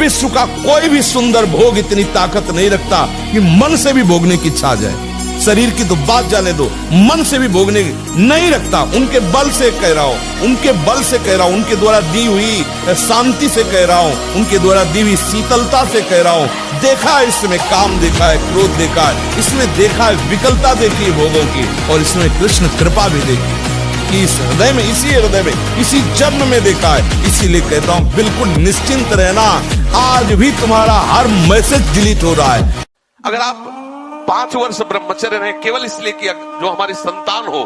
विश्व का कोई भी सुंदर भोग इतनी ताकत नहीं रखता कि मन से भी भोगने की इच्छा आ जाए। शरीर की तो बात जाने दो, मन से भी भोगने नहीं रखता। उनके बल से कह रहा हूं, उनके बल से कह रहा हूं, उनके द्वारा दी हुई शांति से कह रहा हूं, उनके द्वारा दी हुई शीतलता से कह रहा हूं। देखा है इसमें काम, देखा है क्रोध, देखा है इसमें, देखा है विकलता देखी है भोगों की, और इसमें कृष्ण कृपा भी देखी कि इस हृदय में, इसी हृदय में, इसी जन्म में देखा है। इसीलिए कहता हूं बिल्कुल निश्चिंत रहना, आज भी तुम्हारा हर मैसेज डिलीट हो रहा है। अगर आप 5 वर्ष ब्रह्मचर्य रहे केवल इसलिए कि जो हमारी संतान हो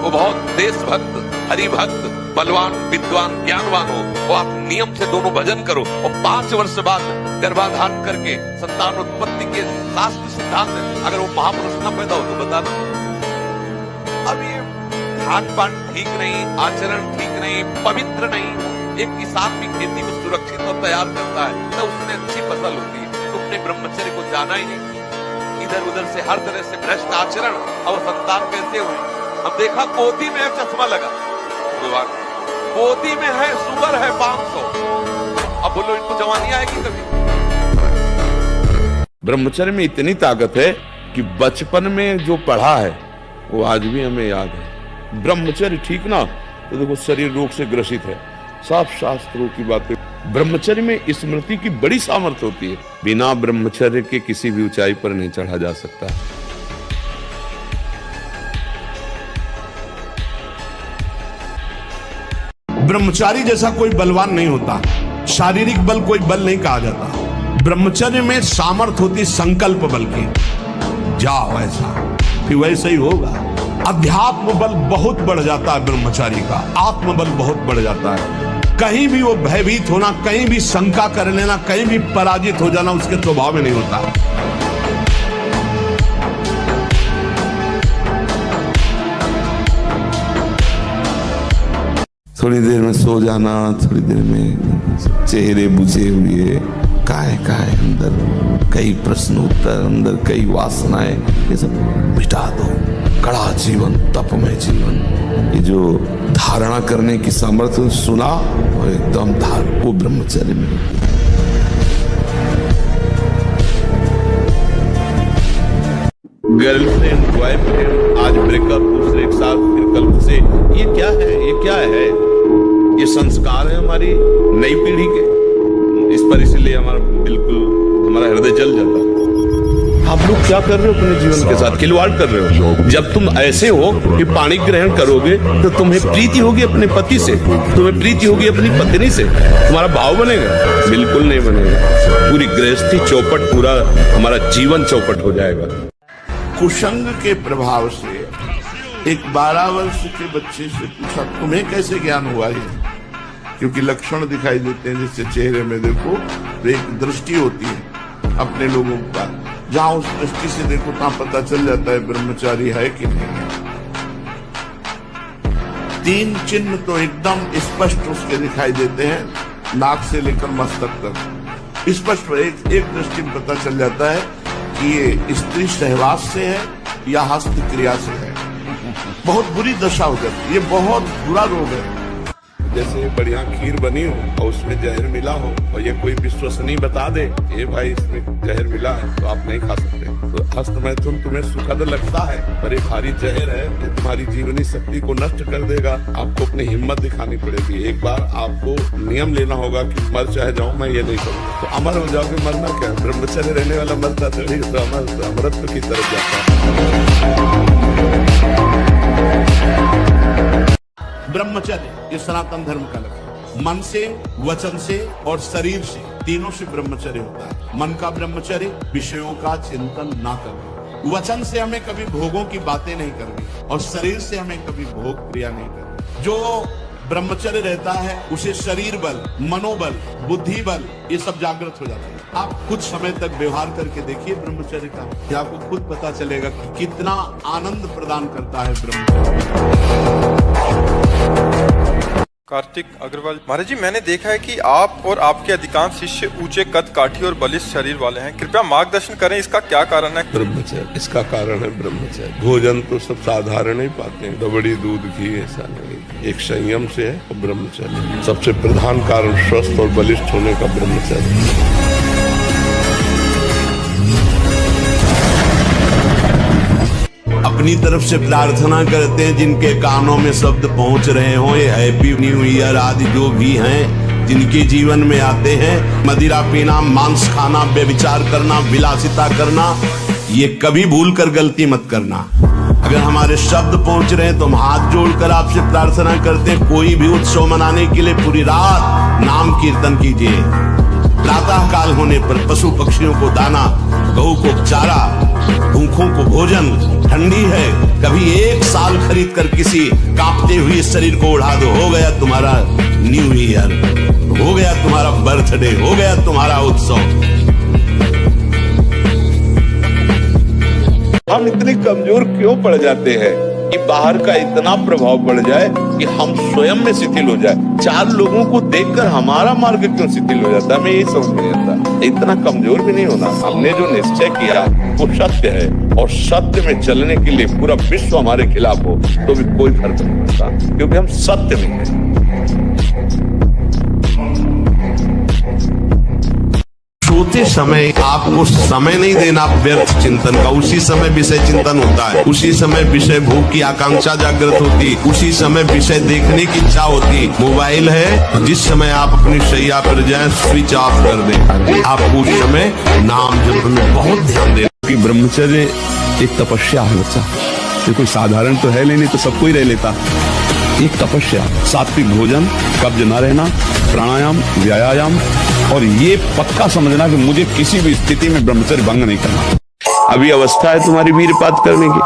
वो बहुत देशभक्त, हरिभक्त, बलवान, विद्वान, ज्ञानवान हो, वो आप नियम से दोनों भजन करो, और 5 वर्ष बाद गर्भाधान करके संतान उत्पत्ति के शास्त्र सिद्धांत है, अगर वो महापुरुष न पैदा हो तो बता दो। अब ये खान पान ठीक नहीं, आचरण ठीक नहीं, पवित्र नहीं। एक किसान भी खेती को सुरक्षित और तैयार करता है तो उसमें अच्छी फसल होती है। तुमने ब्रह्मचर्य को जाना ही नहीं, इधर उधर से हर तरह से भ्रष्ट आचरण, और संतान कैसे हुए। अब देखा पोती में चश्मा लगा, पोती में है शुगर है 500। अब बोलो इनको जवानी आएगी कभी? ब्रह्मचर्य में इतनी ताकत है कि बचपन में जो पढ़ा है वो आज भी हमें याद है। ब्रह्मचर्य ठीक ना तो देखो शरीर रोग से ग्रसित है, साफ शास्त्रों की बातें। ब्रह्मचर्य में स्मृति की बड़ी सामर्थ्य होती है। बिना ब्रह्मचर्य के किसी भी ऊंचाई पर नहीं चढ़ा जा सकता। ब्रह्मचारी जैसा कोई बलवान नहीं होता, शारीरिक बल कोई बल नहीं कहा जाता। ब्रह्मचर्य में सामर्थ्य होती संकल्प बल की। जाओ ऐसा, फिर वैसे ही होगा। अध्यात्म बल बहुत बढ़ जाता है ब्रह्मचारी का, आत्मबल बहुत बढ़ जाता है। कहीं भी वो भयभीत होना, कहीं भी शंका कर लेना, कहीं भी पराजित हो जाना उसके स्वभाव में नहीं होता। थोड़ी देर में सो जाना, थोड़ी देर में चेहरे बुझे हुए, काय अंदर कई प्रश्न उत्तर, अंदर कई वासनाएं, ये सब मिटा दो। कड़ा जीवन, तपमय जीवन, ये जो धारणा करने की सामर्थ्य सुना और एकदम वो ब्रह्मचर्य में। गर्लफ्रेंड, बॉयफ्रेंड, आज ब्रेकअप, दूसरे के साथ फिर कल से, ये क्या है? ये क्या है? ये संस्कार है हमारी नई पीढ़ी के। इस पर इसलिए हमारा हृदय जल जाता है। आप लोग क्या कर रहे हो अपने जीवन के साथ? खिलवाड़ कर रहे हो। जब तुम ऐसे हो कि पानी ग्रहण करोगे तो तुम्हें प्रीति होगी अपने पति से, तुम्हें प्रीति होगी अपनी पत्नी से, तुम्हारा भाव बनेगा? बिल्कुल नहीं बनेगा। पूरी गृहस्थी चौपट, पूरा हमारा जीवन चौपट हो जाएगा। कुसंग के प्रभाव से एक 12 वर्ष के बच्चे से पूछा, तुम्हें कैसे ज्ञान हुआ है? क्योंकि लक्षण दिखाई देते हैं, जैसे चेहरे में देखो तो एक दृष्टि होती है अपने लोगों का, जहां उस दृष्टि से देखो तहां पता चल जाता है ब्रह्मचारी है कि नहीं है। 3 चिन्ह तो एकदम स्पष्ट उसके दिखाई देते हैं, नाक से लेकर मस्तक तक स्पष्ट एक दृष्टि में पता चल जाता है कि ये स्त्री सहवास से है या हस्त क्रिया से है। बहुत बुरी दशा हो जाती है, ये बहुत बुरा रोग है। जैसे बढ़िया खीर बनी हो और उसमें जहर मिला हो, और ये कोई विश्वसनीय बता दे ये भाई इसमें जहर मिला है तो आप नहीं खा सकते, तो हस्त मैथुन तुम्हें सुखद लगता है, पर ये भारी जहर है, ये तुम्हारी जीवनी शक्ति को नष्ट कर देगा। आपको अपनी हिम्मत दिखानी पड़ेगी। एक बार आपको नियम लेना होगा कि मर चाहे जाऊं, मैं ये नहीं करूंगा, तो अमर हो जाओगे। मरना क्या, ब्रह्मचर्य रहने वाला मरता थोड़ी, तो अमरत्व की तरफ जाता है। ब्रह्मचर्य ये सनातन धर्म का लक्ष्य। मन से, वचन से और शरीर से, तीनों से ब्रह्मचर्य होता है। मन का ब्रह्मचर्य, विषयों का चिंतन ना करना। वचन से हमें कभी भोगों की बातें नहीं करनी, और शरीर से हमें कभी भोग क्रिया नहीं करनी। जो ब्रह्मचर्य रहता है उसे शरीर बल, मनोबल, बुद्धि बल ये सब जागृत हो जाता है। आप कुछ समय तक व्यवहार करके देखिए ब्रह्मचर्य का, कि आपको खुद पता चलेगा कि कितना आनंद प्रदान करता है ब्रह्मचर्य। कार्तिक अग्रवाल महाराज जी, मैंने देखा है कि आप और आपके अधिकांश शिष्य ऊंचे कद काठी और बलिष्ठ शरीर वाले हैं। कृपया मार्गदर्शन करें, इसका क्या कारण है? ब्रह्मचर्य, इसका कारण है ब्रह्मचर्य। भोजन तो सब साधारण ही पाते हैं, रबड़ी दूध घी ऐसा नहीं, एक संयम से है और ब्रह्मचर्य सबसे प्रधान कारण स्वस्थ और बलिष्ठ होने का ब्रह्मचर्य। अपनी तरफ से प्रार्थना करते हैं जिनके कानों में शब्द पहुंच रहे हो, ये हैप्पी न्यू ईयर आदि जो भी हैं जिनके जीवन में आते हैं, मदिरा पीना, मांस खाना, व्यभिचार करना, विलासिता करना, ये कभी भूल कर गलती मत करना। अगर हमारे शब्द पहुंच रहे हैं तो हम हाथ जोड़कर आपसे प्रार्थना करते हैं, कोई भी उत्सव मनाने के लिए पूरी रात नाम कीर्तन कीजिए। प्रातः काल होने पर पशु पक्षियों को दाना, गऊ को चारा, भूखों को भोजन, ठंडी है कभी एक साल खरीद कर किसी कांपते हुए शरीर को उड़ा दो, हो गया तुम्हारा न्यू ईयर, हो गया तुम्हारा बर्थडे, हो गया तुम्हारा उत्सव। हम इतने कमजोर क्यों पड़ जाते हैं कि बाहर का इतना प्रभाव पड़ जाए कि हम स्वयं में शिथिल हो जाए। चार लोगों को देखकर हमारा मार्ग क्यों शिथिल हो जाता है, हमें यही समझ नहीं आता। इतना कमजोर भी नहीं होना। हमने जो निश्चय किया वो सत्य है, और सत्य में चलने के लिए पूरा विश्व हमारे खिलाफ हो तो भी कोई फर्क नहीं पड़ता, क्योंकि हम सत्य में हैं। सोते समय आपको समय नहीं देना व्यर्थ चिंतन का, उसी समय विषय चिंतन होता है, उसी समय विषय भोग की आकांक्षा जागृत होती, उसी समय विषय देखने की इच्छा होती। मोबाइल है, जिस समय आप अपनी शैया पर जाएं स्विच ऑफ कर दें, आपको उस समय नाम जप में बहुत ध्यान देना। कि ब्रह्मचर्य एक तपस्या है बच्चा, ये कोई साधारण तो है नहीं तो सबको ही रह लेता। एक तपस्या, सात्विक भोजन, कब्ज न रहना, प्राणायाम, व्यायाम, और ये पक्का समझना कि मुझे किसी भी स्थिति में ब्रह्मचर्य भंग नहीं करना। अभी अवस्था है तुम्हारी वीरपात करने की,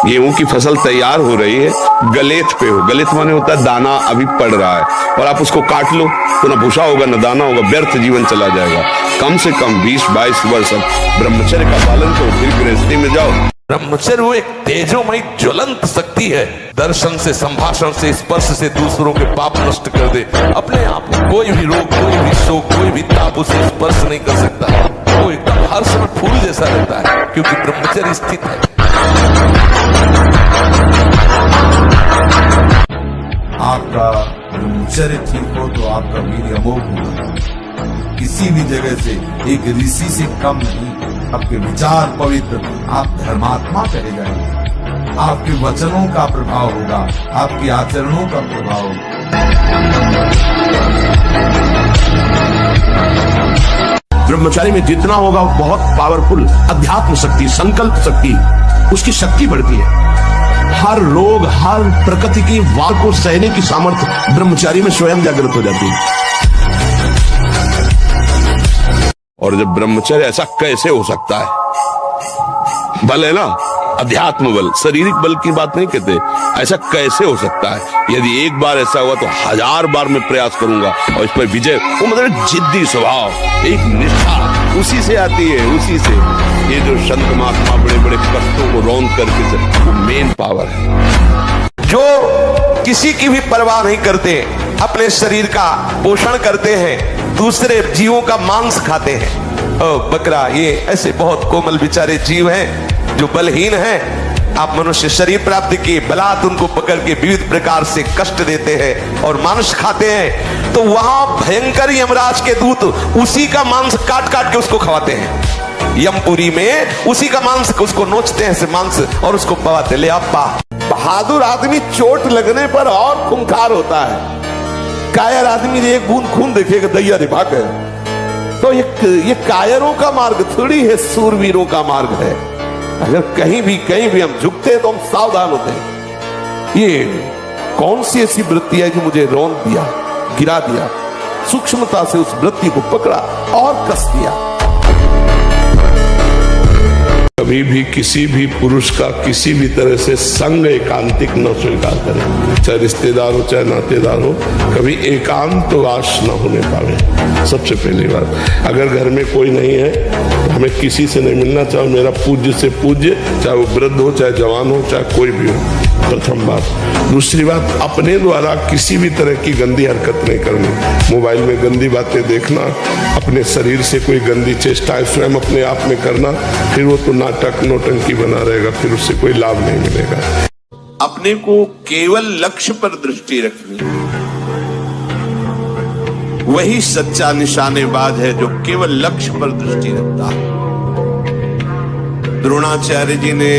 गेहूं की फसल तैयार हो रही है, गलेत पे हो, गलेत माने होता है दाना अभी पड़ रहा है, और आप उसको काट लो तो ना भूसा होगा ना दाना होगा, व्यर्थ जीवन चला जाएगा। कम से कम 20-22 वर्ष ब्रह्मचर्य का पालन करो, फिर गृहस्थी में जाओ। ब्रह्मचर्य वो एक तेजोमयी ज्वलंत शक्ति है, दर्शन से, संभाषण से, स्पर्श से दूसरों के पाप नष्ट कर दे। अपने आप कोई भी रोग, कोई भी शोक, कोई भी ताप उसे स्पर्श नहीं कर सकता। वो एकदम हर समय फूल जैसा रहता है, क्योंकि ब्रह्मचर्य स्थित है। आपका ब्रह्मचर्य ठीक हो तो आपका वीर्य अमोघ होगा, किसी भी जगह से एक ऋषि से कम नहीं। आपके विचार पवित्र, आप धर्मात्मा कहे जाएंगे, आपके वचनों का प्रभाव होगा, आपके आचरणों का प्रभाव होगा। ब्रह्मचारी में जितना होगा वो बहुत पावरफुल अध्यात्म शक्ति, संकल्प शक्ति, उसकी शक्ति बढ़ती है। हर रोग, हर प्रकृति की वार को सहने की सामर्थ्य ब्रह्मचारी में स्वयं जागृत हो जाती है। और जब ब्रह्मचर्य ऐसा कैसे हो सकता है, बल है ना, अध्यात्म बल, शारीरिक बल की बात नहीं कहते, ऐसा कैसे हो सकता है? यदि एक बार ऐसा हुआ तो 1000 बार मैं प्रयास करूंगा और इस पर विजय, वो मतलब जिद्दी स्वभाव, एक निष्ठा उसी से आती है, उसी से। ये जो संत महात्मा बड़े बड़े कष्टों को रौंद करके, वो मेन पावर है। जो किसी की भी परवाह नहीं करते, अपने शरीर का पोषण करते हैं, दूसरे जीवों का मांस खाते हैं। बकरा, ये ऐसे बहुत कोमल बेचारे जीव हैं जो बलहीन हैं। आप मनुष्य शरीर प्राप्त किए, बलात् उनको पकड़ के विविध प्रकार से कष्ट देते हैं और मांस खाते हैं, तो वहां भयंकर यमराज के दूत उसी का मांस काट काट के उसको खवाते हैं। यमपुरी में उसी का मांस उसको नोचते हैं से मांस और उसको पवाते। ले आपा, बहादुर आदमी चोट लगने पर और खूंखार होता है, कायर आदमी एक बूंद खून देखेगा दैया रे भाग। तो ये कायरों का मार्ग थोड़ी है, सूरवीरों का मार्ग है। अगर कहीं भी हम झुकते हैं तो हम सावधान होते हैं। ये कौन सी ऐसी वृत्ति है जो मुझे रौंद दिया, गिरा दिया? सूक्ष्मता से उस वृत्ति को पकड़ा और कस दिया। कभी भी किसी भी पुरुष का किसी भी तरह से संग एकांतिक न स्वीकार करें, चाहे रिश्तेदार हो चाहे नातेदार हो, कभी एकांतवास न होने पावे। सबसे पहली बात, अगर घर में कोई नहीं है तो हमें किसी से नहीं मिलना, चाहे मेरा पूज्य से पूज्य, चाहे वो वृद्ध हो चाहे जवान हो चाहे कोई भी हो, प्रथम बात। दूसरी बात, अपने द्वारा किसी भी तरह की गंदी हरकत नहीं करनी, मोबाइल में गंदी बातें देखना, अपने शरीर से कोई गंदी चेष्टा स्वयं अपने आप में करना, फिर वो तो नाटक नौटंकी बना रहेगा, फिर उससे कोई लाभ नहीं मिलेगा। अपने को केवल लक्ष्य पर दृष्टि रखनी, वही सच्चा निशानेबाज है जो केवल लक्ष्य पर दृष्टि रखता है। द्रोणाचार्य जी ने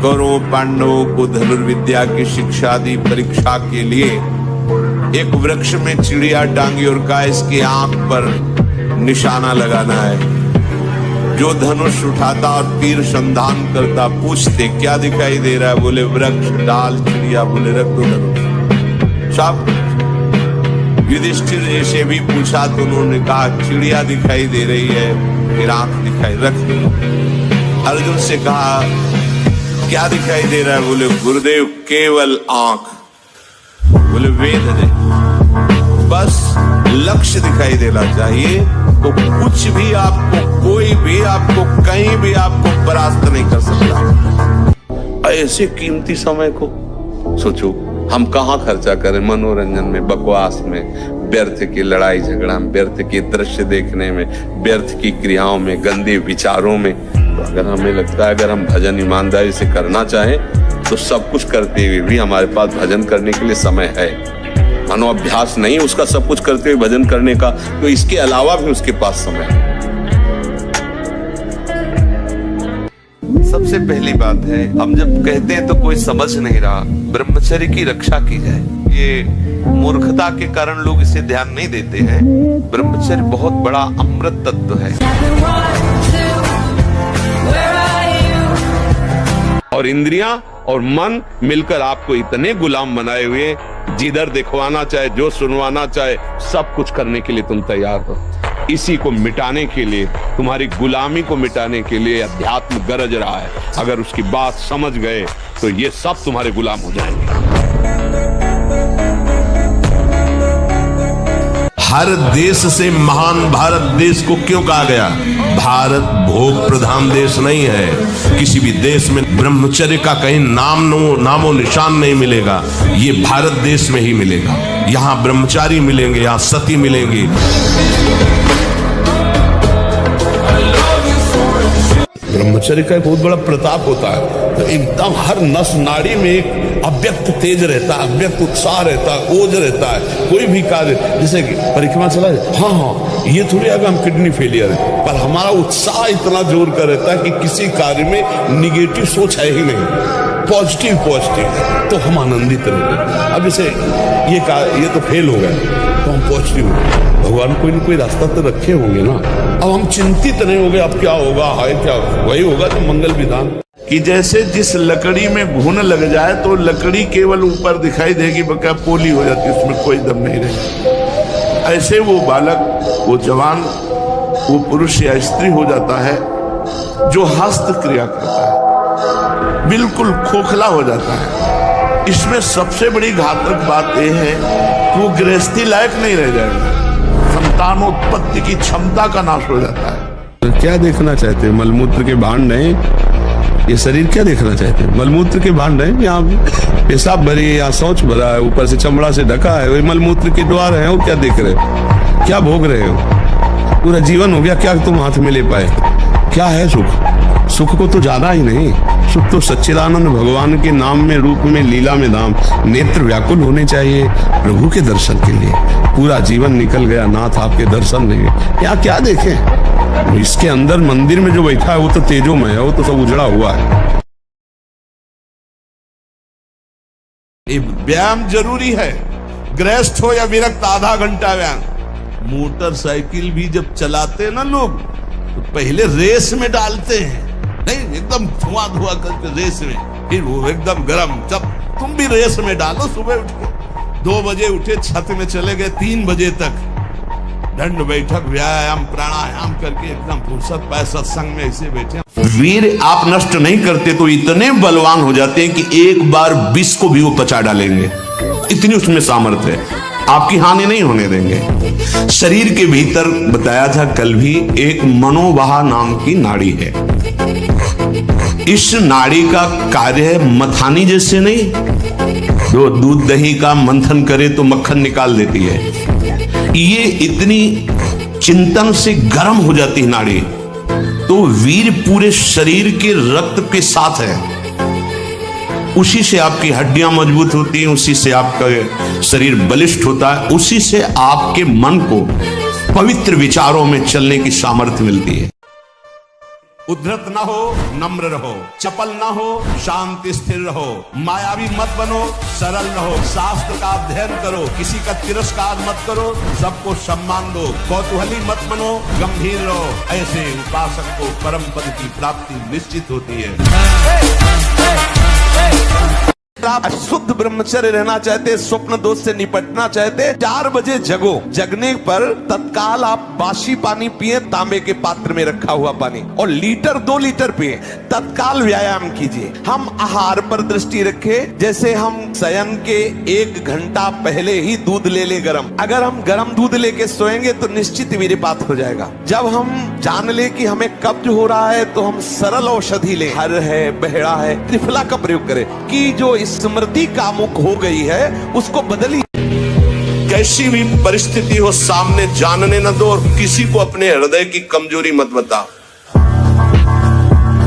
कौरवों पांडवों को धनुर्विद्या की शिक्षा दी। परीक्षा के लिए एक वृक्ष में चिड़िया टांगी और कहा इसकी आंख पर निशाना लगाना है। जो धनुष उठाता और तीर संधान करता, पूछते क्या दिखाई दे रहा है, बोले वृक्ष, डाल, चिड़िया, बोले रख दो धनुष। सब युधिष्ठिर जी से भी पूछा तो उन्होंने कहा चिड़िया दिखाई दे रही है, फिर आंख दिखाई, रख दो। अर्जुन से कहा क्या दिखाई दे रहा है, बोले गुरुदेव केवल आंख। बोले वेद है, बस लक्ष्य दिखाई देना चाहिए तो कुछ भी आपको, कोई भी आपको, कहीं भी आपको परास्त नहीं कर सकता। ऐसे कीमती समय को सोचो, हम कहाँ खर्चा करें, मनोरंजन में, बकवास में, व्यर्थ की लड़ाई झगड़ा में, व्यर्थ के दृश्य देखने में, व्यर्थ की क्रियाओं में, गंदे विचारों में। तो अगर हमें लगता है अगर हम भजन ईमानदारी से करना चाहें तो सब कुछ करते हुए भी हमारे पास भजन करने के लिए समय है। मानो अभ्यास नहीं उसका सब कुछ करते हुए भजन करने का, तो इसके अलावा भी उसके पास समय है। सबसे पहली बात है, हम जब कहते हैं तो कोई समझ नहीं रहा, ब्रह्मचर्य की रक्षा की जाए। ये मूर्खता के कारण लोग इसे ध्यान नहीं देते हैं। ब्रह्मचर्य बहुत बड़ा अमृत तत्व है। और इंद्रियां और मन मिलकर आपको इतने गुलाम बनाए हुए, जिधर दिखवाना चाहे, जो सुनवाना चाहे, सब कुछ करने के लिए तुम तैयार हो। इसी को मिटाने के लिए, तुम्हारी गुलामी को मिटाने के लिए अध्यात्म गरज रहा है। अगर उसकी बात समझ गए तो ये सब तुम्हारे गुलाम हो जाएंगे। हर देश से महान भारत देश को क्यों कहा गया? भारत भोग प्रधान देश नहीं है। किसी भी देश में ब्रह्मचर्य का कहीं नामो निशान नहीं मिलेगा। ये भारत देश में ही मिलेगा। यहाँ ब्रह्मचारी मिलेंगे, यहाँ सती मिलेंगी। ब्रह्मचर्य का एक बहुत बड़ा प्रताप होता है। तो एकदम हर नस नाड़ी में एक अव्यक्त तेज रहता है, अव्यक्त उत्साह रहता है, ओज रहता है। कोई भी कार्य, जैसे कि परिक्रमा चला जाए, हाँ ये थोड़ी अगर हम किडनी फेलियर है, पर हमारा उत्साह इतना जोर कर रहता है कि किसी कार्य में निगेटिव सोच है ही नहीं, पॉजिटिव तो हम आनंदित रहते। अब जैसे ये तो फेल हो गया तो हम पॉजिटिव हो, भगवान कोई न कोई रास्ता तो रखे होंगे ना। अब हम चिंतित नहीं हो गए अब क्या होगा, हाय क्या होगा, वही होगा तो मंगल विधान। कि जैसे जिस लकड़ी में घुन लग जाए तो लकड़ी केवल ऊपर दिखाई देगी, बका पोली हो जाती, उसमें कोई दम नहीं रहेगा। ऐसे वो बालक, वो जवान, वो पुरुष या स्त्री हो जाता है जो हस्त क्रिया करता है, बिल्कुल खोखला हो जाता है। इसमें सबसे बड़ी घातक बात यह है कि वो गृहस्थी लायक नहीं रह जाएगा। संतानोत्पत्ति की क्षमता का नाश हो जाता है। तो क्या देखना चाहते हैं? मलमूत्र के भांड हैं, ये शरीर क्या देखना चाहते हैं? मलमूत्र के भांड हैं, यहाँ पेशाब भरी है, यहाँ शौच भरा है, ऊपर से चमड़ा से ढका है, वही मलमूत्र के द्वार है। और क्या देख रहे हो, क्या भोग रहे हो? पूरा जीवन हो गया, क्या तुम हाथ में ले पाए? क्या है सुख? सुख को तो जाना ही नहीं। सुख तो सच्चिदानंद भगवान के नाम में, रूप में, लीला में धाम। नेत्र व्याकुल होने चाहिए प्रभु के दर्शन के लिए। पूरा जीवन निकल गया, नाथ आपके दर्शन नहीं। यहाँ क्या देखें? इसके अंदर मंदिर में जो बैठा है वो तो तेजोमय है, वो तो सब उजड़ा हुआ है। व्यायाम जरूरी है, गृहस्थ हो या विरक्त, आधा घंटा व्यायाम। मोटरसाइकिल भी जब चलाते हैं ना लोग, तो पहले रेस में डालते हैं, नहीं एकदम धुआं करके रेस में, फिर वो एकदम गरम। जब तुम भी रेस में डालो, सुबह उठ के 2 बजे उठे, छत में चले गए 3 बजे तक, दंड बैठक व्यायाम प्राणायाम करके एकदम फुर्सत पाए सत्संग में ऐसे बैठे। वीर आप नष्ट नहीं करते तो इतने बलवान हो जाते हैं कि एक बार विष को भी वो पचा डालेंगे, इतनी उसमें सामर्थ्य है, आपकी हानि नहीं होने देंगे। शरीर के भीतर बताया था कल भी एक मनोवाह नाम की नाड़ी है। इस नाड़ी का कार्य है मथानी जैसे नहीं, जो दूध दही का मंथन करे तो मक्खन निकाल देती है, ये इतनी चिंतन से गर्म हो जाती है नाड़ी। तो वीर पूरे शरीर के रक्त के साथ है, उसी से आपकी हड्डियां मजबूत होती हैं, उसी से आपका शरीर बलिष्ठ होता है, उसी से आपके मन को पवित्र विचारों में चलने की सामर्थ्य मिलती है। उद्धत न हो, नम्र रहो, चपल न हो, शांति स्थिर रहो, मायावी मत बनो, सरल रहो, शास्त्र का अध्ययन करो, किसी का तिरस्कार मत करो, सबको सम्मान दो, कौतूहली मत बनो, गंभीर रहो। ऐसे उपासक को परम पद की प्राप्ति निश्चित होती है। आप शुद्ध ब्रह्मचर्य रहना चाहते, स्वप्न दोष से निपटना चाहते, 4 बजे जगो। जगने पर तत्काल आप बासी पानी पिए, तांबे के पात्र में रखा हुआ पानी, और 2 लीटर पिए। तत्काल व्यायाम कीजिए। हम आहार पर दृष्टि रखें, जैसे हम शयन के 1 घंटा पहले ही दूध ले ले गरम। अगर हम गरम दूध लेके सोएंगे तो निश्चित वीर्यपात हो जाएगा। जब हम जान ले कि हमें कब्ज हो रहा है तो हम सरल औषधि ले, हर है, बहेड़ा है, त्रिफला का प्रयोग करें कि जो स्मृति कामुक हो गई है उसको बदली। कैसी भी परिस्थिति हो सामने जानने न दो, और किसी को अपने हृदय की कमजोरी मत बताओ।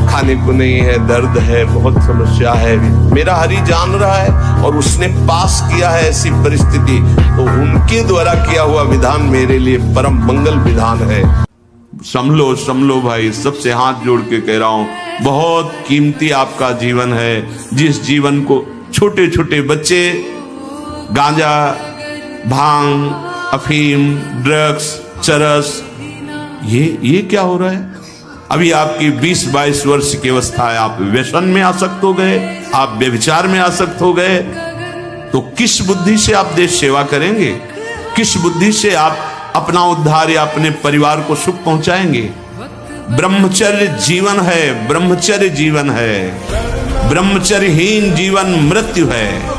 खाने को नहीं है, दर्द है, बहुत समस्या है, मेरा हरि जान रहा है और उसने पास किया है ऐसी परिस्थिति, तो उनके द्वारा किया हुआ विधान मेरे लिए परम मंगल विधान है। समलो भाई, सबसे हाथ जोड़ के कह रहा हूं, बहुत कीमती आपका जीवन है। जिस जीवन को छोटे छोटे बच्चे गांजा, भांग, अफीम, ड्रग्स, चरस, ये क्या हो रहा है? अभी आपकी 20-22 वर्ष की अवस्था है, आप व्यसन में आसक्त हो गए, आप व्यभिचार में आसक्त हो गए, तो किस बुद्धि से आप देश सेवा करेंगे? किस बुद्धि से आप अपना उद्धार या अपने परिवार को सुख पहुंचाएंगे? ब्रह्मचर्य जीवन है, ब्रह्मचर्य जीवन है, ब्रह्मचर्यहीन जीवन मृत्यु है।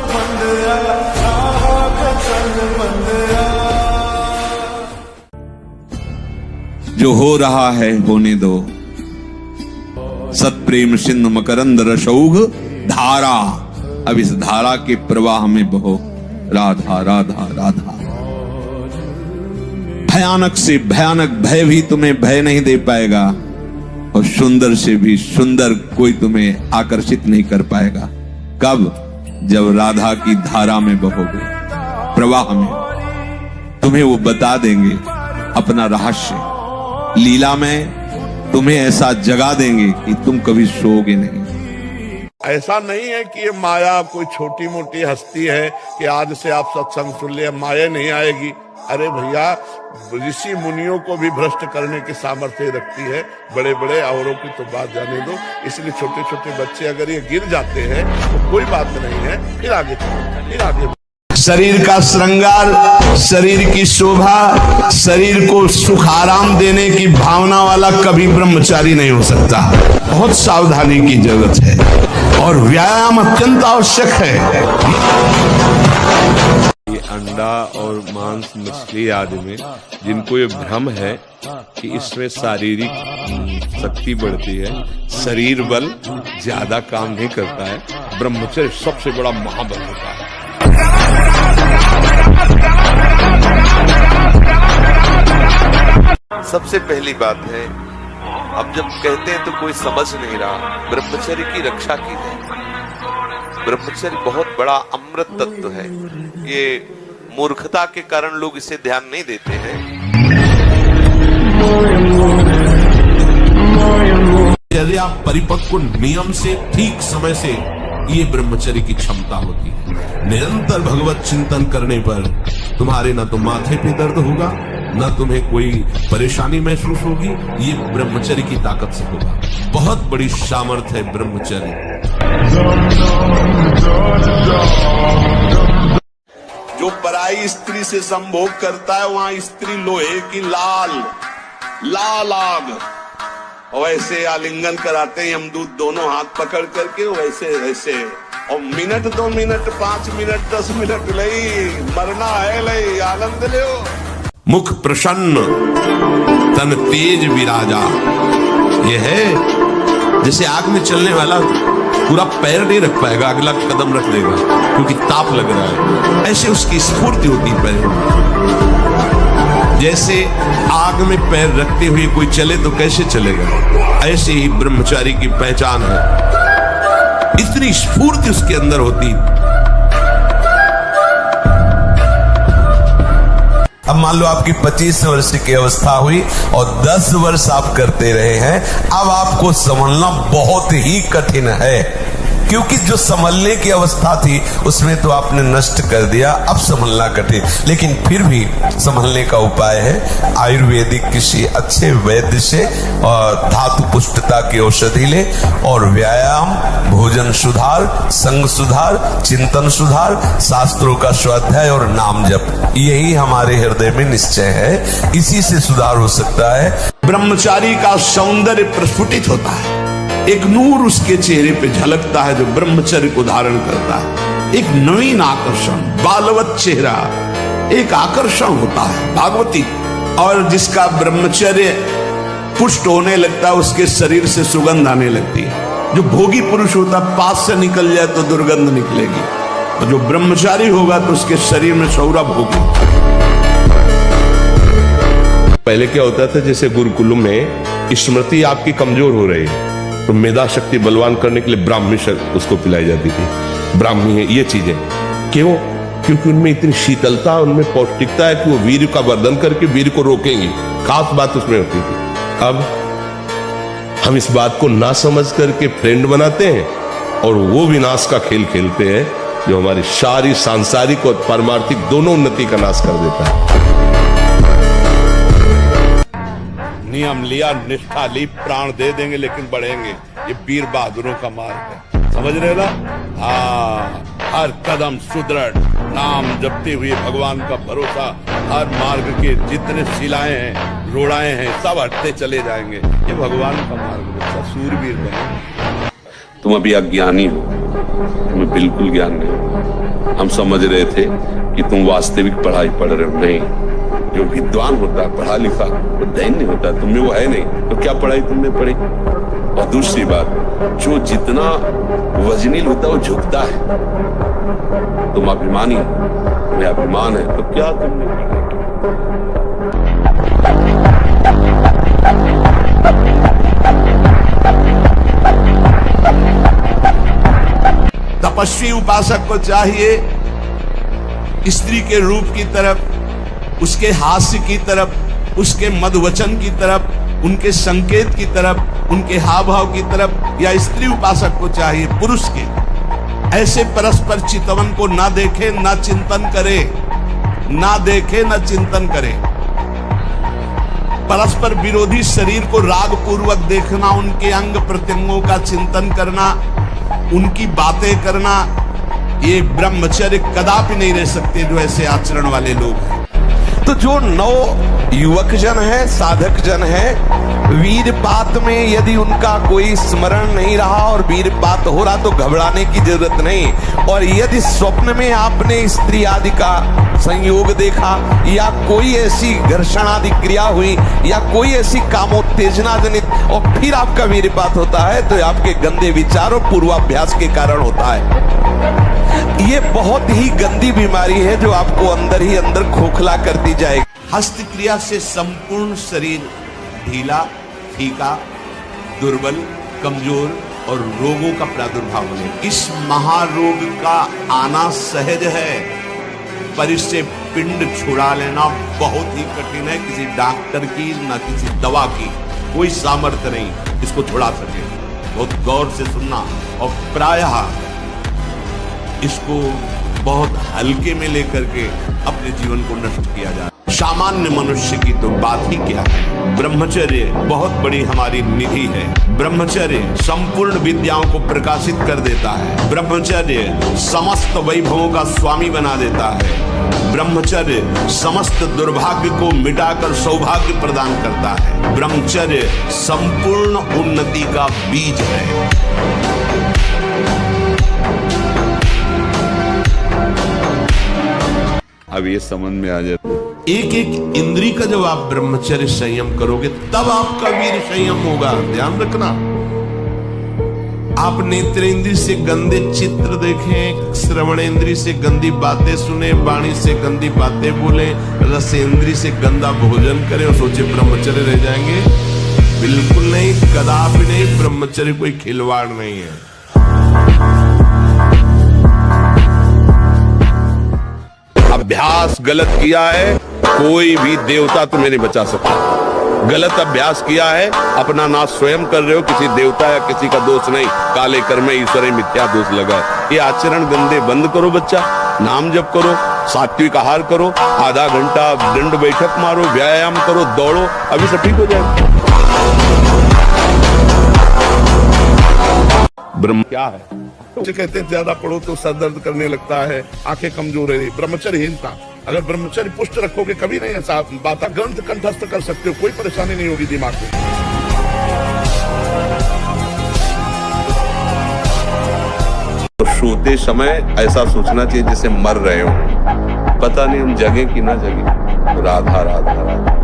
जो हो रहा है होने दो, सत्प्रेम सिंधु मकरंद रसौघ धारा, अब इस धारा के प्रवाह में बहो, राधा राधा राधा। भयानक से भयानक भय भी तुम्हें भय नहीं दे पाएगा, और सुंदर से भी सुंदर कोई तुम्हें आकर्षित नहीं कर पाएगा। कब? जब राधा की धारा में बहोगे, प्रवाह में, तुम्हें वो बता देंगे अपना रहस्य। लीला में तुम्हें ऐसा जगा देंगे कि तुम कभी सोओगे नहीं। ऐसा नहीं है कि ये माया कोई छोटी मोटी हस्ती है कि आज से आप सत्संग सुन ले, माया नहीं आएगी। अरे भैया, ऋषि मुनियों को भी भ्रष्ट करने की सामर्थ्य रखती है, बड़े बड़े औरों की तो बात जाने दो। इसलिए छोटे छोटे बच्चे अगर ये गिर जाते हैं तो कोई बात नहीं है, फिर आगे चलो, फिर आगे। शरीर का श्रृंगार, शरीर की शोभा, शरीर को सुख आराम देने की भावना वाला कभी ब्रह्मचारी नहीं हो सकता। बहुत सावधानी की जरूरत है, और व्यायाम अत्यंत आवश्यक है। अंडा और मांस, मछली आदि में जिनको ये भ्रम है कि इसमें शारीरिक शक्ति बढ़ती है, शरीर बल ज्यादा काम नहीं करता है, ब्रह्मचर्य सबसे बड़ा महाबल होता है। सबसे पहली बात है, अब जब कहते हैं तो कोई समझ नहीं रहा, ब्रह्मचर्य की रक्षा की है। ब्रह्मचर्य बहुत बड़ा अमृत तत्व है। ये मूर्खता के कारण लोग इसे ध्यान नहीं देते हैं। यदि आप परिपक्व नियम से ठीक समय से, ये ब्रह्मचर्य की क्षमता होती है। निरंतर भगवत चिंतन करने पर तुम्हारे न तो माथे पे दर्द होगा, न तुम्हें कोई परेशानी महसूस होगी। ये ब्रह्मचर्य की ताकत से होगा। बहुत बड़ी सामर्थ्य है ब्रह्मचर्य। जो पराई स्त्री से संभोग करता है वहां स्त्री लोहे की लाल आग, वैसे आलिंगन कराते हैं यमदूत दोनों हाथ पकड़ करके, वैसे और मिनट 2 मिनट 5 मिनट 10 मिनट लई मरना है, लई आनंद ले। मुख प्रसन्न तन तेज विराजा, यह है जैसे आग में चलने वाला पूरा पैर नहीं रख पाएगा, अगला कदम रख देगा क्योंकि ताप लग रहा है, ऐसे उसकी स्फूर्ति होती पैर। जैसे आग में पैर रखते हुए कोई चले तो कैसे चलेगा, ऐसे ही ब्रह्मचारी की पहचान है, इतनी स्फूर्ति उसके अंदर होती। अब मान लो आपकी 25 वर्ष की अवस्था हुई और 10 वर्ष आप करते रहे हैं, अब आपको संभलना बहुत ही कठिन है, क्योंकि जो संभलने की अवस्था थी उसमें तो आपने नष्ट कर दिया, अब संभलना कठिन। लेकिन फिर भी संभलने का उपाय है, आयुर्वेदिक किसी अच्छे वैद्य से और धातु पुष्टता की औषधि ले, और व्यायाम, भोजन सुधार, संग सुधार, चिंतन सुधार, शास्त्रों का स्वाध्याय और नाम जप, यही हमारे हृदय में निश्चय है, इसी से सुधार हो सकता है। ब्रह्मचारी का सौंदर्य प्रस्फुटित होता है, एक नूर उसके चेहरे पे झलकता है जो ब्रह्मचर्य को धारण करता है, एक नवीन आकर्षण, बालवत चेहरा, एक आकर्षण होता है भागवती। और जिसका ब्रह्मचर्य पुष्ट होने लगता है उसके शरीर से सुगंध आने लगती है। जो भोगी पुरुष होता है पास से निकल जाए तो दुर्गंध निकलेगी, और जो ब्रह्मचारी होगा तो उसके शरीर में सौरभ होगी। पहले क्या होता था, जैसे गुरुकुल में स्मृति आपकी कमजोर हो रही है तो मेधा शक्ति बलवान करने के लिए ब्राह्मी उसको पिलाई जाती थी, ब्राह्मी है ये चीजें। क्यों? क्योंकि उनमें इतनी शीतलता, उनमें पौष्टिकता है कि वो वीर का वर्धन करके वीर को रोकेंगी, खास बात उसमें होती थी। अब हम इस बात को ना समझ करके फ्रेंड बनाते हैं और वो विनाश का खेल खेलते हैं जो हमारी सारी सांसारिक और पारमार्थिक दोनों उन्नति का नाश कर देता है। नियम लिया, निष्ठा ली, प्राण दे देंगे लेकिन बढ़ेंगे, ये वीर बहादुरों का मार्ग है, समझ रहे ना? हाँ, हर कदम सुदृढ़, नाम जपते हुए भगवान का भरोसा, हर मार्ग के जितने शिलाएं हैं, रोड़ाएं हैं, सब हटते चले जाएंगे, ये भगवान का मार्ग है, सूरवीर बने। तुम अभी अज्ञानी हो, तुम्हें बिल्कुल ज्ञान नहीं। हम समझ रहे थे कि तुम वास्तविक पढ़ाई पढ़ रहे हो, नहीं। जो विद्वान होता है, पढ़ा लिखा, वो दैन्य होता है, तुमने वो है नहीं, तो क्या पढ़ाई तुमने पढ़ी? और दूसरी बात, जो जितना वजनील होता है वो झुकता है। तुम अभिमानी हो, तुम्हें अभिमान है, तो क्या तुमने पढ़ाई की? तपस्वी उपासक को चाहिए स्त्री के रूप की तरफ, उसके हास्य की तरफ, उसके मधुवचन की तरफ, उनके संकेत की तरफ, उनके हाव भाव की तरफ, या स्त्री उपासक को चाहिए पुरुष के ऐसे परस्पर चितवन को ना देखे, ना चिंतन करे, ना देखे ना चिंतन करे। परस्पर विरोधी शरीर को राग पूर्वक देखना, उनके अंग प्रत्यंगों का चिंतन करना, उनकी बातें करना, ये ब्रह्मचर्य कदापि नहीं रह सकते जो ऐसे आचरण वाले लोग हैं। तो जो नव युवक जन है, साधक जन है, वीरपात में यदि उनका कोई स्मरण नहीं रहा और वीरपात हो रहा तो घबराने की जरूरत नहीं। और यदि स्वप्न में आपने स्त्री आदि का संयोग देखा, या कोई ऐसी घर्षण आदि क्रिया हुई, या कोई ऐसी कामोत्तेजना जनित, और फिर आपका वीरपात होता है, तो आपके गंदे विचार और पूर्वाभ्यास के कारण होता है। ये बहुत ही गंदी बीमारी है जो आपको अंदर ही अंदर खोखला करती जाएगी। हस्त क्रिया से संपूर्ण शरीर ढीला, फीका, दुर्बल, कमजोर और रोगों का प्रादुर्भाव होने, इस महारोग का आना सहज है, पर इससे पिंड छुड़ा लेना बहुत ही कठिन है। किसी डॉक्टर की ना किसी दवा की कोई सामर्थ्य नहीं इसको छुड़ा सके। बहुत गौर से सुनना, और प्रायः इसको बहुत हल्के में लेकर के अपने जीवन को नष्ट किया जाए। सामान्य मनुष्य की तो बात ही क्या है। ब्रह्मचर्य बहुत बड़ी हमारी निधि है। ब्रह्मचर्य संपूर्ण विद्याओं को प्रकाशित कर देता है। ब्रह्मचर्य समस्त वैभवों का स्वामी बना देता है। ब्रह्मचर्य समस्त दुर्भाग्य को मिटाकर सौभाग्य प्रदान करता है। ब्रह्मचर्य संपूर्ण उन्नति का बीज है। अब ये समझ में आ जाता। एक एक इंद्री का जब आप ब्रह्मचर्य संयम करोगे तब आपका वीर संयम होगा। ध्यान रखना, आप नेत्रेंद्री से गंदे चित्र देखें, श्रवणेंद्री से गंदी बातें सुने, वाणी से गंदी बातें बोले, रसेंद्री से गंदा भोजन करें और सोचे ब्रह्मचर्य रह जाएंगे। बिल्कुल नहीं, कदापि नहीं। ब्रह्मचर्य कोई खिलवाड़ नहीं है। अभ्यास गलत किया है, कोई भी देवता तुम्हें नहीं बचा सकता। गलत अभ्यास किया है, अपना नाश स्वयं कर रहे हो, किसी देवता या किसी का दोष नहीं। काले कर्म ईश्वर मिथ्या दोष लगा है। ये आचरण गंदे बंद करो बच्चा, नाम जप करो, सात्विक आहार करो, आधा घंटा दंड बैठक मारो, व्यायाम करो, दौड़ो, अभी सब ठीक हो जाएगा। ब्रह्म क्या है? तो कहते हैं ज्यादा पढ़ो तो सर दर्द करने लगता है, आंखें कमजोर है। ब्रह्मचर्यहीनता। अगर ब्रह्मचर्य पुष्ट रखोगे कभी नहीं ऐसा बात ग्रंथ कंठस्थ कर सकते हो, कोई परेशानी नहीं होगी दिमाग में। तो सोते समय ऐसा सोचना चाहिए जैसे मर रहे हो, पता नहीं हम जगे कि ना जगे। तो राधा राधा राधा,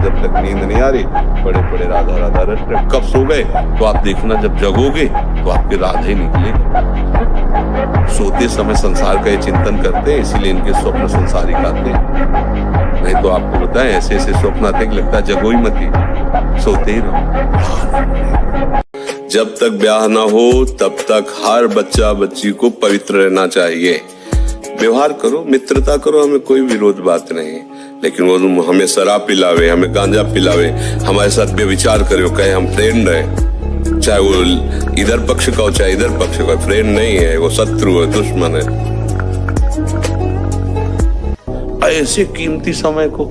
जब तक नींद नहीं आ रही बड़े बड़े राधा राधा रट रहे। कब सो गए तो आप देखना, जब जगोगे तो आपके राधे निकले। सोते समय संसार का ये चिंतन करते हैं, इसीलिए इनके स्वप्न संसारिक आते हैं। नहीं तो आपको बताएं ऐसे ऐसे स्वप्न आते हैं कि लगता है जगो ही मत ही, सोते ही रहो। जब तक ब्याह ना हो तब तक हर बच्चा बच्ची को पवित्र रहना चाहिए। व्यवहार करो, मित्रता करो, हमें कोई विरोध बात नहीं। लेकिन वो हमें शराब पिलावे, हमें गांजा पिलावे, हमारे साथ व्यभिचार करे, कहे हम फ्रेंड रहे, चाहे वो इधर पक्ष का हो चाहे इधर पक्ष का, फ्रेंड नहीं है, वो शत्रु है, दुश्मन है। ऐसे कीमती समय को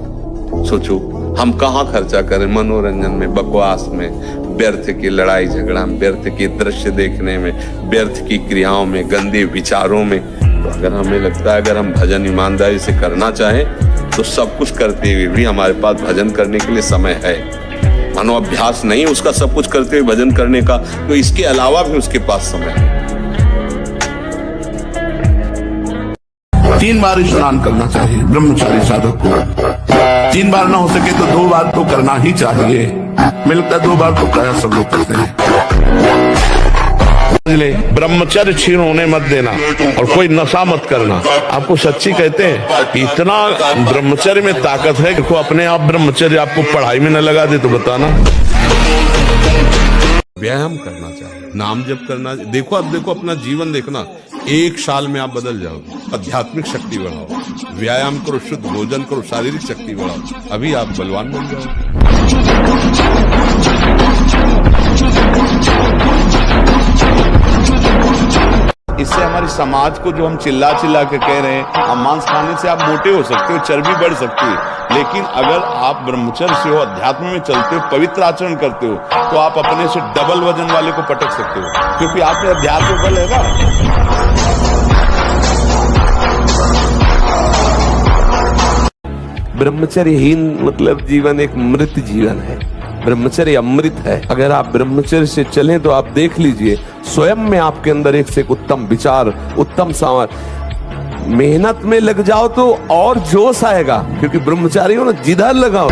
सोचो, हम कहाँ खर्चा करें? मनोरंजन में, बकवास में, व्यर्थ की लड़ाई झगड़ा में, व्यर्थ के दृश्य देखने में, व्यर्थ की क्रियाओं में, गंदे विचारों में। तो अगर हमें लगता है अगर हम भजन ईमानदारी से करना चाहें तो सब कुछ करते हुए भी हमारे पास भजन करने के लिए समय है। मानो अभ्यास नहीं उसका सब कुछ करते हुए भजन करने का, तो इसके अलावा भी उसके पास समय है। 3 बार स्नान करना चाहिए ब्रह्मचारी साधक को। 3 बार ना हो सके तो 2 बार तो करना ही चाहिए। मिलता है 2 बार तो प्राय सब लोग करते हैं। ब्रह्मचर्य छीन होने मत देना और कोई नशा मत करना। आपको सच्ची कहते हैं, इतना ब्रह्मचर्य में ताकत है कि अपने आप ब्रह्मचर्य आपको पढ़ाई में न लगा दे तो बताना। व्यायाम करना चाहिए, नाम जप करना। देखो अब देखो अपना जीवन देखना, 1 साल में आप बदल जाओगे। आध्यात्मिक शक्ति बढ़ाओ, व्यायाम करो, शुद्ध भोजन करो, शारीरिक शक्ति बढ़ाओ, अभी आप बलवान बन जाओगे। इससे हमारी समाज को जो हम चिल्ला चिल्ला के कह रहे हैं, हम मांस खाने से आप मोटे हो सकते हो, चर्बी बढ़ सकती है, लेकिन अगर आप ब्रह्मचर्य से हो, अध्यात्म में चलते हो, पवित्र आचरण करते हो, तो आप अपने से डबल वजन वाले को पटक सकते हो, क्योंकि आप में अध्यात्म बल है ना। ब्रह्मचर्यहीन मतलब जीवन एक मृत जीवन है। ब्रह्मचर्य अमृत है। अगर आप ब्रह्मचर्य से चलें तो आप देख लीजिए स्वयं में आपके अंदर एक से एक उत्तम विचार, उत्तम सामर्थ। मेहनत में लग जाओ तो और जोश आएगा, क्योंकि ब्रह्मचारी हो ना, जिधर लगाओ।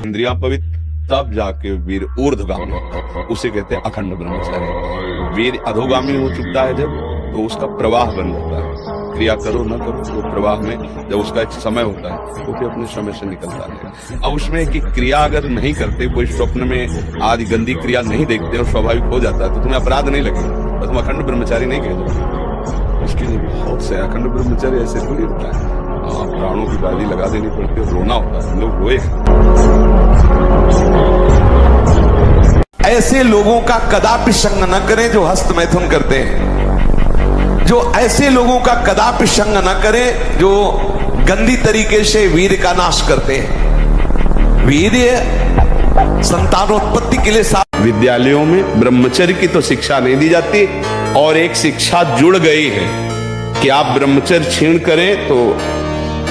इंद्रियां पवित्र तब जाके वीर ऊर्ध्वगामी होता है, उसे कहते हैं अखंड ब्रह्मचारी। वीर अधोगामी हो चुका है जब, तो उसका प्रवाह बन जाता है। क्रिया करो न करो, वो प्रवाह में जब उसका एक समय होता है तो फिर अपने समय से निकलता है। अब उसमें कि क्रिया अगर नहीं करते, कोई स्वप्न में आदि गंदी क्रिया नहीं देखते और स्वाभाविक हो जाता है, तो तुम्हें अपराध नहीं लगेगा, तो तुम अखंड ब्रह्मचारी नहीं कह। उसके लिए बहुत से अखंड ब्रह्मचारी ऐसे थोड़ी होता है। प्राणों की बाजी लगा देनी पड़ती है, रोना होता है, हम लोग रोए। ऐसे लोगों का कदापि संग न करें जो हस्त मैथुन करते हैं, जो ऐसे लोगों का कदापि संग न करें जो गंदी तरीके से वीर्य का नाश करते हैं। वीर्य संतानोत्पत्ति के लिए विद्यालयों में ब्रह्मचर्य की तो शिक्षा नहीं दी जाती, और एक शिक्षा जुड़ गई है कि आप ब्रह्मचर्य छीण करें तो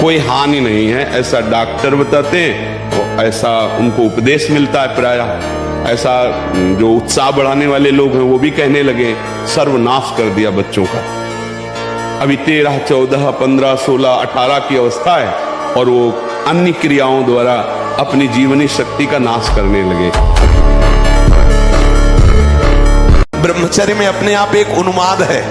कोई हानि नहीं है, ऐसा डॉक्टर बताते हैं, तो ऐसा उनको उपदेश मिलता है प्रायः। ऐसा जो उत्साह बढ़ाने वाले लोग हैं वो भी कहने लगे, सर्वनाश कर दिया बच्चों का। अभी 13, 14, 15, 16, 18 की अवस्था है और वो अन्य क्रियाओं द्वारा अपनी जीवनी शक्ति का नाश करने लगे। ब्रह्मचर्य में अपने आप एक उन्माद है।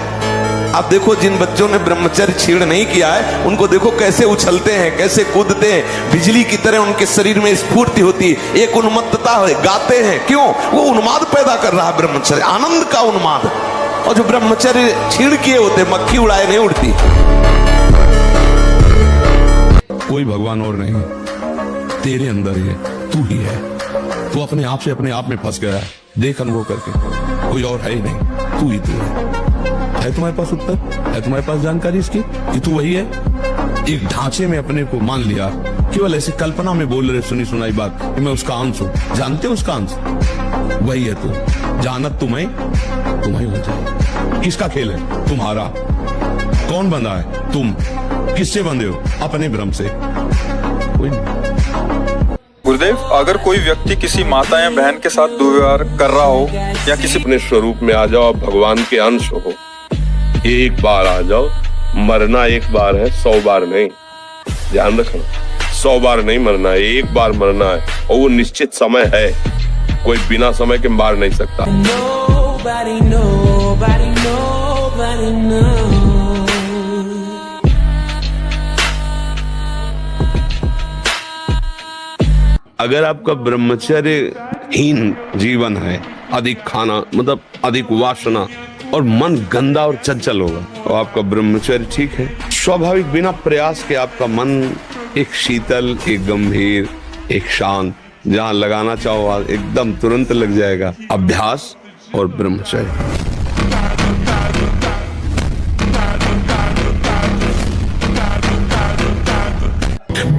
आप देखो जिन बच्चों ने ब्रह्मचर्य छीण नहीं किया है उनको देखो कैसे उछलते हैं, कैसे कूदते हैं, बिजली की तरह उनके शरीर में स्फूर्ति होती है, एक उन्मत्तता है, गाते हैं। क्यों? वो उन्माद पैदा कर रहा है ब्रह्मचर्य, आनंद का उन्माद। और जो ब्रह्मचर्य छीण किए होते, मक्खी उड़ाए नहीं उड़ती। कोई भगवान और नहीं, तेरे अंदर ही है, तू ही है। तू अपने आप से अपने आप में फंस गया है, देख अनुभव करके, कोई और है ही नहीं, तू ही तू है तुम्हारे पास उत्तर? है तुम्हारे पास जानकारी इसकी कि तू वही है? एक ढांचे में अपने को मान लिया, केवल ऐसे कल्पना में बोल रहे सुनी सुनाई बात कि मैं उसका अंश हूं। जानते हो उसका अंश वही है तू। जानत तुम्हें हो जाए। किसका खेल है? तुम्हारा। कौन बंधा है? तुम। किससे बंधे हो? अपने भ्रम से। कोई नहीं। गुरुदेव, अगर कोई व्यक्ति किसी माता या बहन के साथ दुर्व्यवहार कर रहा हो या किसी अपने स्वरूप में आ जाओ, भगवान के अंश हो, एक बार आ जाओ। मरना एक बार है, 100 बार नहीं। ध्यान रखना, 100 बार नहीं मरना है, एक बार मरना है, और वो निश्चित समय है, कोई बिना समय के मार नहीं सकता। अगर आपका ब्रह्मचर्यहीन जीवन है, अधिक खाना मतलब अधिक वासना और मन गंदा और चंचल होगा, तो आपका ब्रह्मचर्य ठीक है। स्वाभाविक बिना प्रयास के आपका मन एक शीतल, एक गंभीर, एक शांत, जहां लगाना चाहो एकदम तुरंत लग जाएगा। अभ्यास और ब्रह्मचर्य।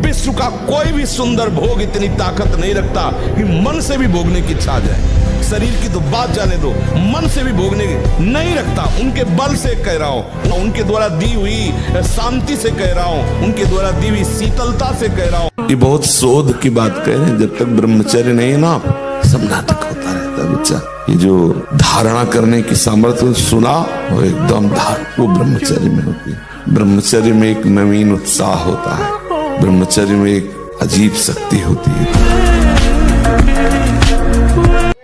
विश्व का कोई भी सुंदर भोग इतनी ताकत नहीं रखता कि मन से भी भोगने की इच्छा आ जाए। शरीर की तो बात जाने दो, मन से भी भोगने की नहीं रखता। उनके बल से कह रहा हूं, उनके द्वारा दी हुई शांति से कह रहा हूं, उनके द्वारा दी हुई शीतलता से कह रहा हूं। ये बहुत शोध की बात कह रहे हैं। जब तक ब्रह्मचर्य नहीं है ना, सब नाटक होता रहता है बच्चा। ये जो धारणा करने की सामर्थ्य सुना, वो एकदम वो ब्रह्मचर्य में होती है। ब्रह्मचर्य में एक नवीन उत्साह होता है, ब्रह्मचर्य में एक अजीब शक्ति होती है।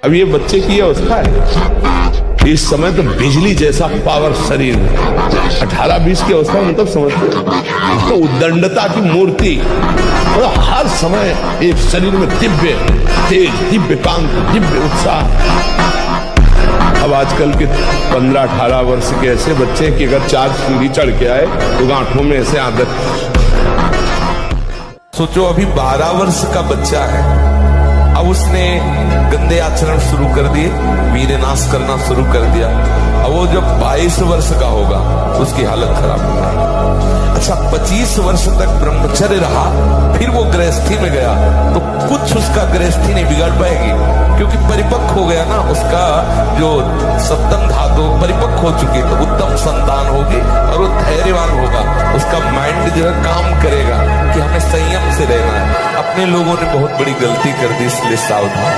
अब ये बच्चे की अवस्था है, इस समय तो बिजली जैसा पावर शरीर में। 18-20 की अवस्था में मतलब समझते तो उद्दंडता की मूर्ति, मतलब हर समय एक शरीर में दिव्य तेज, दिव्य कांति, दिव्य उत्साह। अब आजकल के 15-18 वर्ष के ऐसे बच्चे कि अगर 4 सीढ़ी चढ़ के आए तो गांठों में ऐसे आदत। सोचो अभी 12 वर्ष का बच्चा है, अब उसने गंदे आचरण शुरू कर दिए, वीर्य नाश करना शुरू कर दिया। अब वो जब 22 वर्ष का होगा उसकी हालत खराब हो जाएगी। अच्छा 25 वर्ष तक ब्रह्मचर्य रहा, फिर वो गृहस्थी में गया तो कुछ उसका गृहस्थी नहीं बिगाड़ पाएगी, क्योंकि परिपक्व हो गया ना, उसका जो सप्तम धातु परिपक्व हो चुकी, तो उत्तम संतान होगी और वो धैर्यवान होगा। उसका माइंड जो है काम करेगा कि हमें संयम से रहना है। अपने लोगों ने बहुत बड़ी गलती कर दी, इसलिए सावधान।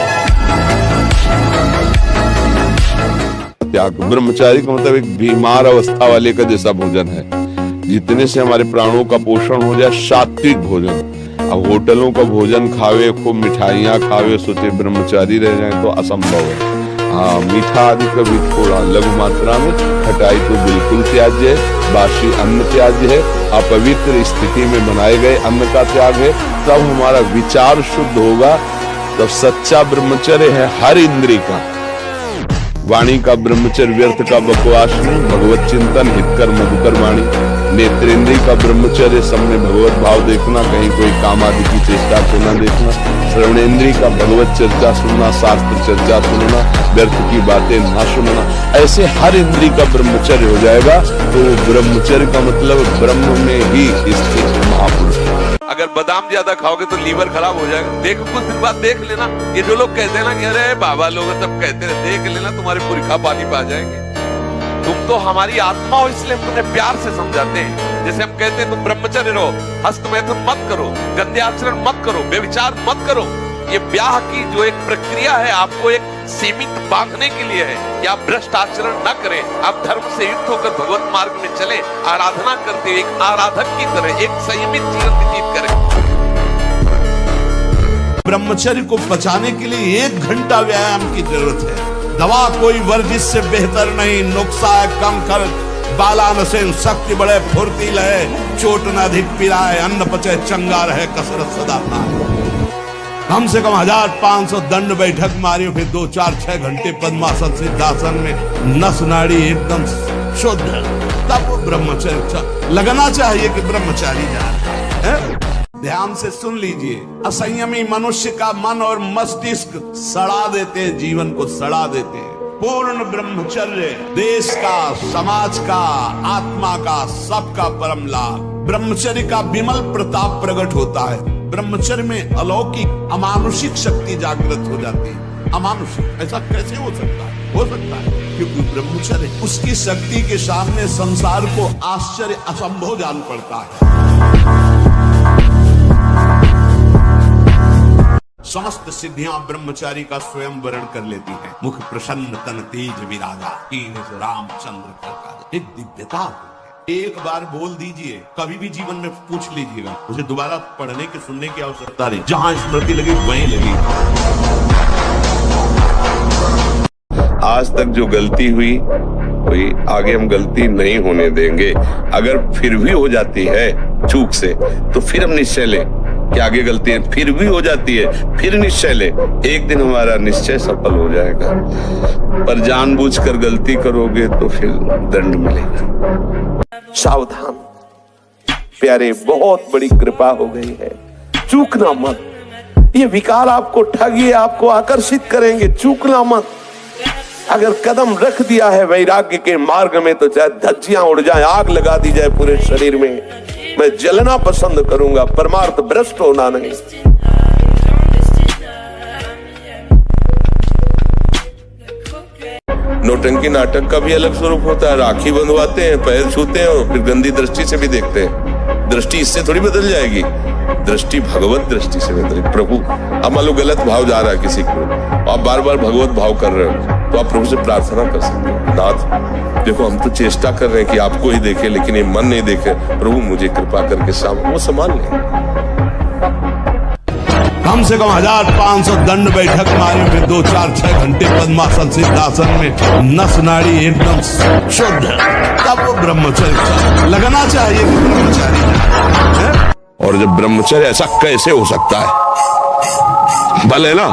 त्याग ब्रह्मचारी का मतलब एक बीमार अवस्था वाले का जैसा भोजन है, जितने से हमारे प्राणों का पोषण हो जाए, सात्विक भोजन। अब होटलों का भोजन खावे, खूब मिठाइयाँ खावे, सोचे ब्रह्मचारी रह जाए तो असंभव है। हाँ, मीठा आदि कभी थोड़ा लघु मात्रा में, खटाई तो बिल्कुल त्याज्य है, बासी अन्न त्याज्य है, अपवित्र स्थिति में बनाए गए अन्न का त्याग है। तब हमारा विचार शुद्ध होगा, तब सच्चा ब्रह्मचर्य है हर इंद्रिय का। वाणी का ब्रह्मचर्य व्यर्थ का बकवास नहीं, भगवत चिंतन हितकर मधुकर वाणी। नेत्रेंद्रिय का ब्रह्मचर्य, सब में भगवत भाव देखना, कहीं कोई काम आदि की चेष्टा को न देखना। श्रवणेंद्रिय का भगवत चर्चा सुनना, शास्त्र चर्चा सुनना, व्यर्थ की बातें ना सुनना। ऐसे हर इंद्रिय का ब्रह्मचर्य हो जाएगा तो ब्रह्मचर्य का मतलब ब्रह्म में ही स्थित महापुरुष। अगर बादाम ज्यादा खाओगे तो लीवर खराब हो जाएगा। देखो कुछ दिन बाद देख लेना, ये जो लोग कहते हैं ना कि अरे बाबा लोग सब कहते हैं, देख लेना तुम्हारे पुरखा पानी पा जाएंगे। तुम तो हमारी आत्मा हो, इसलिए हम तुम्हें प्यार से समझाते हैं। जैसे हम कहते हैं तुम ब्रह्मचर्य रहो, हस्त मैथुन मत करो, गंदे आचरण मत करो, व्यभिचार मत करो। ये ब्याह की जो एक प्रक्रिया है आपको एक सीमित बांधने के लिए है कि आप भ्रष्ट आचरण न करें, आप धर्म से युक्त होकर भगवत मार्ग में चले, आराधना करते हुए एक आराधक की तरह एक संयमित जीवन व्यतीत करें। ब्रह्मचर्य को बचाने के लिए 1 घंटा व्यायाम की जरूरत है। दवा कोई वर्जिश से बेहतर नहीं, नुक्सा है कम कर, बालानसेन शक्ति बढ़े, फुर्ती लहे, चोट न अधिक पिराए, अन्न पचे चंगा रहे, कसरत सदा पाए। कम से कम 1500 दंड बैठक मारी, फिर 2, 4, 6 घंटे पद्मासन सिद्धासन में नस नाड़ी एकदम शुद्ध, तब वो ब्रह्मचर्य लगना चाहिए कि ब्रह्मचारी जा रहे हैं। ध्यान से सुन लीजिए, असंयमी मनुष्य का मन और मस्तिष्क सड़ा देते हैं, जीवन को सड़ा देते हैं। पूर्ण ब्रह्मचर्य देश का, समाज का, आत्मा का, सबका परम लाभ। ब्रह्मचर्य का विमल प्रताप प्रकट होता है। ब्रह्मचर्य में अलौकिक अमानुषिक शक्ति जागृत हो जाती है। अमानुषिक ऐसा कैसे हो सकता है? हो सकता है क्योंकि ब्रह्मचर्य उसकी शक्ति के सामने संसार को आश्चर्य असंभव जान पड़ता है। समस्त सिद्धियां ब्रह्मचारी का स्वयं वर्ण कर लेती हैं। मुख प्रसन्न तन तेज विरागा, कीन रामचंद्र का एक दिव्यता है। एक बार बोल दीजिए, कभी भी जीवन में पूछ लीजिएगा, उसे दोबारा पढ़ने के सुनने की आवश्यकता नहीं। जहां स्मृति लगी वहीं लगी। आज तक जो गलती हुई कोई आगे हम गलती नहीं होने देंगे। अगर फिर भी हो जाती है चूक से तो फिर हम निश्चय लें कि आगे गलती है, फिर भी हो जाती है फिर निश्चय ले, एक दिन हमारा निश्चय सफल हो जाएगा। पर जानबूझकर गलती करोगे तो फिर दंड मिलेगा। सावधान प्यारे, बहुत बड़ी कृपा हो गई है, चूकना मत। ये विकार आपको ठगिए, आपको आकर्षित करेंगे, चूकना मत। अगर कदम रख दिया है वैराग्य के मार्ग में तो चाहे धज्जियां उड़ जाए, आग लगा दी जाए पूरे शरीर में, मैं जलना पसंद करूंगा, परमार्थ भ्रष्ट होना नहीं। नौटंकी नाटक का भी अलग स्वरूप होता है। राखी बंधवाते हैं, पैर छूते हैं और फिर गंदी दृष्टि से भी देखते हैं। दृष्टि इससे थोड़ी बदल जाएगी, दृष्टि भगवत दृष्टि से बदले। प्रभु अब मान लो गलत भाव जा रहा है किसी को, आप बार बार भगवत भाव कर रहे हो, तो आप प्रभु से प्रार्थना कर सकते हो, नाथ देखो हम तो चेष्टा कर रहे हैं कि आपको ही देखें, लेकिन ये मन नहीं देखे, प्रभु मुझे कृपा करके वो संभाल ले। कम से कम 1500 दंड बैठक मारी, फिर 2, 4, 6 घंटे पद्मासन सिद्धासन में नस नाड़ी एकदम शुद्ध, तब वो ब्रह्मचर्य लगना चाहिए कि ब्रह्मचारी है। और जब ब्रह्मचर्य ऐसा कैसे हो सकता है? बल है ना,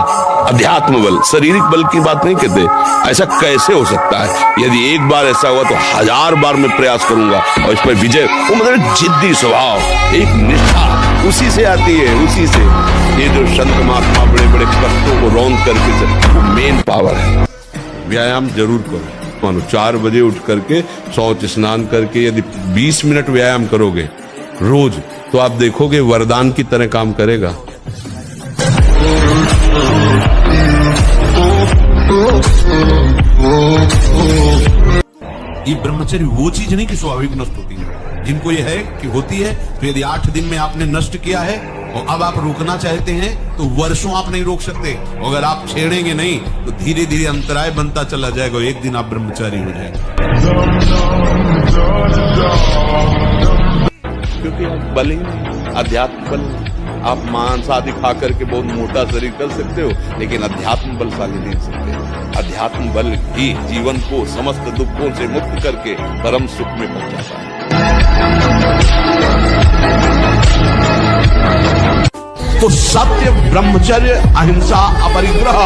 अध्यात्म बल, शारीरिक बल की बात नहीं कहते। ऐसा कैसे हो सकता है? यदि एक बार ऐसा हुआ तो 1000 बार मैं प्रयास करूंगा और इस पर विजय। वो मतलब जिद्दी स्वभाव, एक निष्ठा उसी से आती है, उसी से। ये जो संत महात्मा बड़े बड़े कष्टों को रौंद करके, वो मेन पावर है। व्यायाम जरूर करो। मानो 4 बजे उठ करके शौच स्नान करके यदि 20 मिनट व्यायाम करोगे रोज, तो आप देखोगे वरदान की तरह काम करेगा। ये ब्रह्मचर्य वो चीज नहीं कि स्वाभाविक नष्ट होती है। जिनको ये है कि होती है, तो यदि 8 दिन में आपने नष्ट किया है और अब आप रोकना चाहते हैं तो वर्षों आप नहीं रोक सकते। अगर आप छेड़ेंगे नहीं तो धीरे धीरे अंतराय बनता चला जाएगा, एक दिन आप ब्रह्मचारी हो जाएंगे। क्योंकि आप बल ही नहीं, अध्यात्म बल। आप मांस आदि खा करके बहुत मोटा शरीर कर सकते हो, लेकिन अध्यात्म बलशाली नहीं सकते। अध्यात्म बल ही जीवन को समस्त दुखों से मुक्त करके परम सुख में पहुंचाता है। तो सत्य, ब्रह्मचर्य, अहिंसा, अपरिग्रह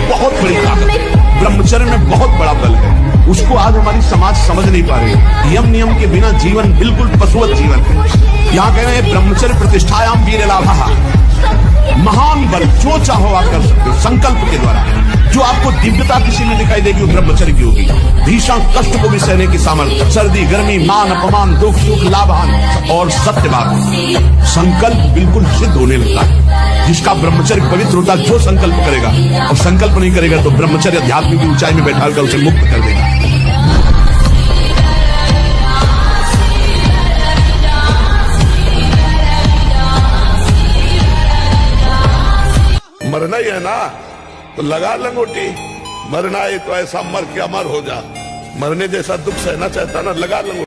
बहुत बड़ी ताकत है। ब्रह्मचर्य में बहुत बड़ा बल है। उसको आज हमारी समाज समझ नहीं पा रही। यम नियम के बिना जीवन बिल्कुल पशुवत जीवन है। यहाँ कह रहे हैं ब्रह्मचर्य प्रतिष्ठायाम वीर लाभः, महान बल जो चाहो आप कर सकते हो संकल्प के द्वारा। जो आपको दिव्यता किसी में दिखाई देगी वो ब्रह्मचर्य की होगी। भीषण कष्ट को भी सहने की सामर्थ्य, सर्दी गर्मी मान अपमान दुख सुख लाभ हानि। और सत्य बात, संकल्प बिल्कुल सिद्ध होने लगता है। जिसका ब्रह्मचर्य पवित्र होता है जो संकल्प करेगा, और संकल्प नहीं करेगा तो ब्रह्मचर्य अध्यात्म की ऊंचाई में बैठाकर उसे मुक्त कर देगा। मरना ही है ना तो लगा लंगोटी। मरना है तो ऐसा मर के अमर हो जा। मरने जैसा दुख सहना चाहता ना, लगा लंगोटी।